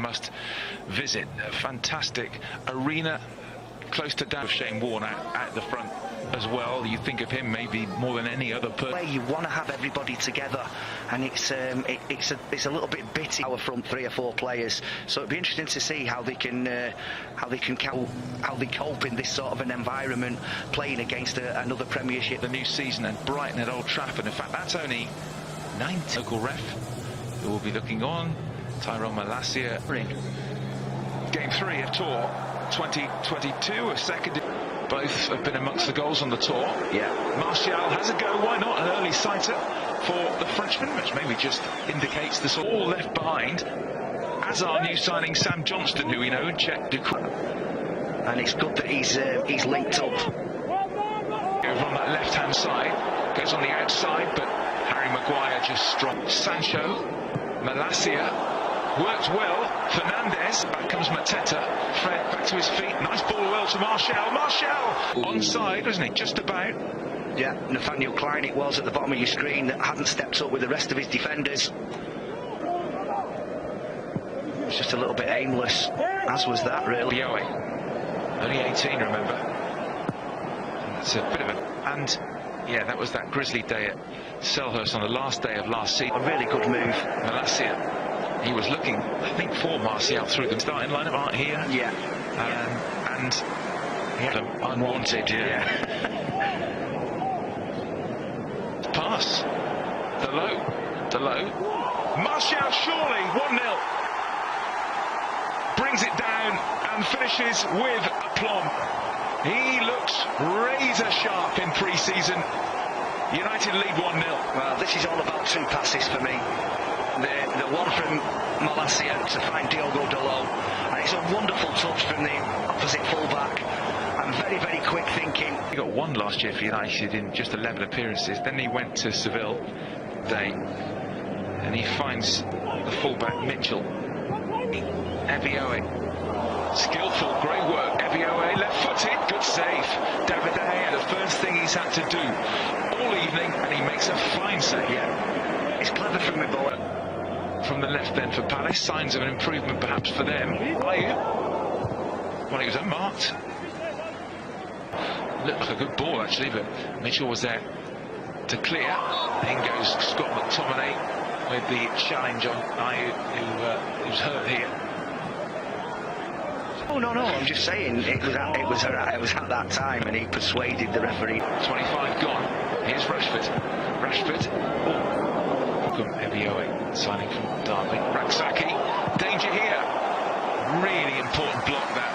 must visit. A fantastic arena, close to down. Shane Warne at the front as well. You think of him maybe more than any other person. You want to have everybody together, and it's a little bit bitty. Our front 3 or 4 players, so it'd be interesting to see how they cope in this sort of an environment, playing against another Premiership. The new season at Brighton at Old Trafford. In fact, that's only 90. Local ref who will be looking on. Tyrone Malacia. Game 3 of Tour 2022, a second. Both have been amongst the goals on the tour. Yeah. Martial has a go. Why not? An early sighter for the Frenchman, which maybe just indicates the all left behind. As our new signing Sam Johnston, who we know, Czech. And it's good that he's linked up. Over on that left-hand side, goes on the outside, but Harry Maguire just strong. Sancho, Malacia. Worked well. Fernandez. Back comes Mateta. Fred back to his feet. Nice ball well to Martial. Martial! Onside, wasn't he? Just about. Yeah, Nathaniel Klein it was at the bottom of your screen that hadn't stepped up with the rest of his defenders. It was just a little bit aimless, as was that, really. Only 18, remember. And that's a bit of a... And, yeah, that was that grisly day at Selhurst on the last day of last season. A really good move. Malacia. He was looking, I think, for Martial through the starting lineup, aren't here? Yeah. And them unwanted, yeah. Pass. The low. Martial surely, 1-0. Brings it down and finishes with aplomb. He looks razor sharp in pre-season. United lead 1-0. Well, this is all about 2 passes for me. The one from Malacia to find Diogo Dalot, and it's a wonderful touch from the opposite fullback, and very, very quick thinking. He got 1 last year for United in just 11 appearances. Then he went to Seville, and he finds the fullback Mitchell. Evioe, skillful, great work. Evioe, left-footed, good save. David De Gea, the first thing he's had to do all evening, and he makes a fine save. Yeah, it's clever from the ball. From the left then for Palace, signs of an improvement perhaps for them. Well, he was unmarked. Looked like a good ball actually, but Mitchell was there to clear. In goes Scott McTominay with the challenge on Ayew, who's hurt here. Oh no, I'm just saying it was at that time, and he persuaded the referee. 25 gone. Here's Rashford. Evioe signing from Derby. Raksaki, danger here. Really important block that.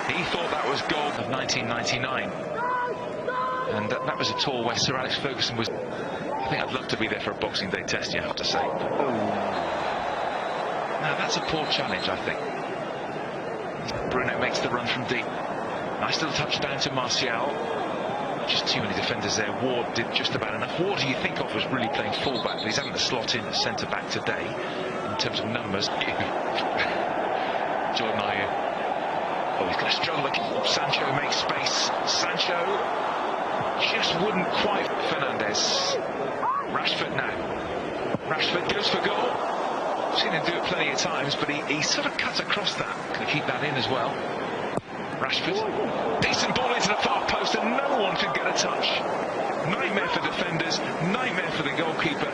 He thought that was goal of 1999, and that was a tour where Sir Alex Ferguson was. I think I'd love to be there for a Boxing Day test, you have to say. Now that's a poor challenge, I think. Bruno makes the run from deep. Nice little touchdown to Martial. Just too many defenders there. Ward did just about enough. Ward, who you think of as really playing fullback, but he's having to slot in centre-back today in terms of numbers. Jordan Ayew. Oh, he's going to struggle again. Sancho makes space. Sancho just wouldn't quite. Fernandez. Rashford now. Rashford goes for goal. I've seen him do it plenty of times, but he sort of cuts across that. Going to keep that in as well. Rashford, decent ball into the far post, and no one could get a touch. Nightmare for defenders, nightmare for the goalkeeper.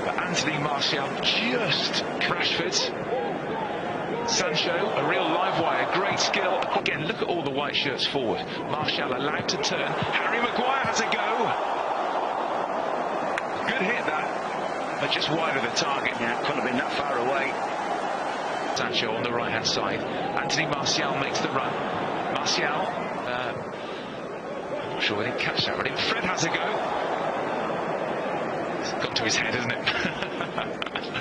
But Anthony Martial just Rashford. Sancho, a real live wire, great skill. Again, look at all the white shirts forward. Martial allowed to turn. Harry Maguire has a go. Good hit that, but just wide of the target. Yeah, couldn't have been that far away. Sancho on the right-hand side. Anthony Martial makes the run. Martial, I'm not sure whether he catch that, but Fred has a go. It's got to his head, hasn't it?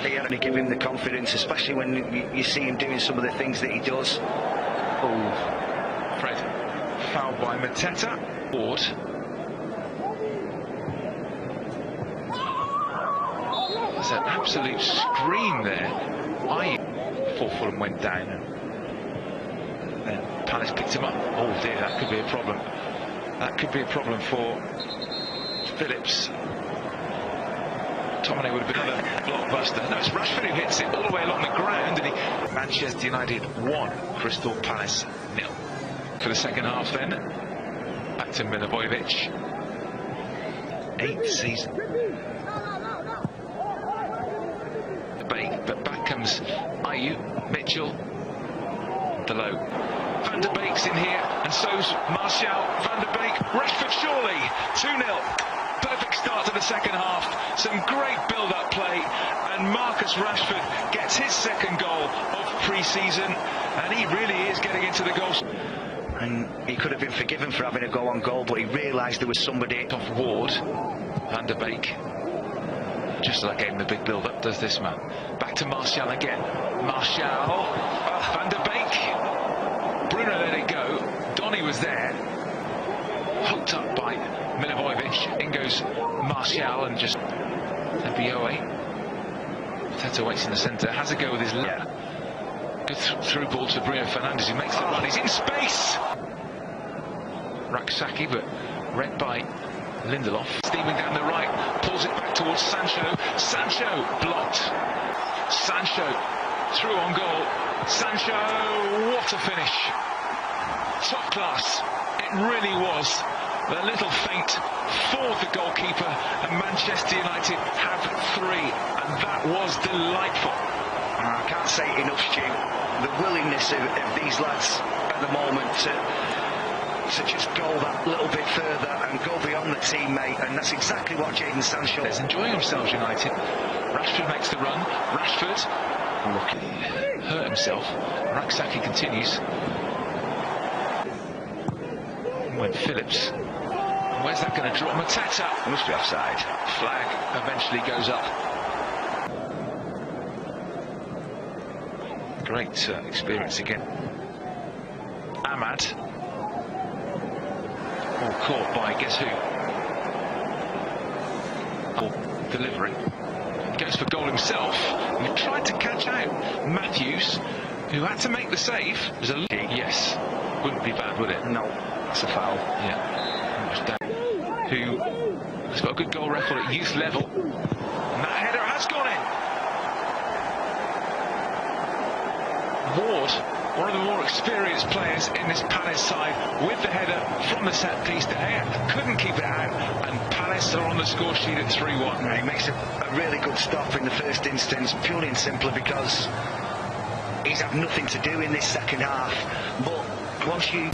They only give him the confidence, especially when you see him doing some of the things that he does. Oh, Fred, fouled by Mateta. Ward. There's an absolute scream there. Before Fulham went down, and then Palace picked him up. Oh dear, that could be a problem. That could be a problem for Phillips. McTominay would have been another blockbuster. No, it's Rashford who hits it all the way along the ground, and Manchester United 1, Crystal Palace 0. For the second half then, back to Milivojevic. 8th season. But back comes Ayew, Mitchell, Delo. Van der Beek's in here, and so's Martial. Van der Beek, Rashford surely, 2-0. Perfect start to the second half, some great build-up play, and Marcus Rashford gets his second goal of pre-season, and he really is getting into the goals. And he could have been forgiven for having a go on goal, but he realised there was somebody Off Ward, Van der Beek. Just like gave him the big build-up, does this man. Back to Martial again. Martial, Van der Beek. Bruno let it go. Donny was there. Hooked up by Milivojevic. In goes Martial and just Bioe. Teta waits in the centre. Has a go with his left. Good through ball to Bruno Fernandes, who makes the run. He's in space. Raksaki, but read by Lindelof. Steaming down the right. Pulls it back towards Sancho. Sancho blocked. Sancho through on goal. Sancho, what a finish. Top class. It really was. The little feint for the goalkeeper, and Manchester United have 3, and that was delightful. I can't say it enough, Stu. The willingness of these lads at the moment to just go that little bit further and go beyond the teammate, and that's exactly what Jadon Sancho is enjoying themselves. United. Rashford makes the run. Rashford hurt himself. Raksaki continues. When Phillips. Where's that going to drop? Mateta. Must be offside. Flag eventually goes up. Great experience again. Ahmad. All caught by guess who? Delivery. He goes for goal himself. He tried to catch out Matthews, who had to make the save. There's a yes. Wouldn't be bad, would it? No, that's a foul. Yeah. Who has got a good goal record at youth level. And that header has gone in. Ward, one of the more experienced players in this Palace side, with the header from the set piece. De Gea couldn't keep it out, and Palace are on the score sheet at 3-1. He makes a really good stop in the first instance, purely and simply because he's had nothing to do in this second half. But once you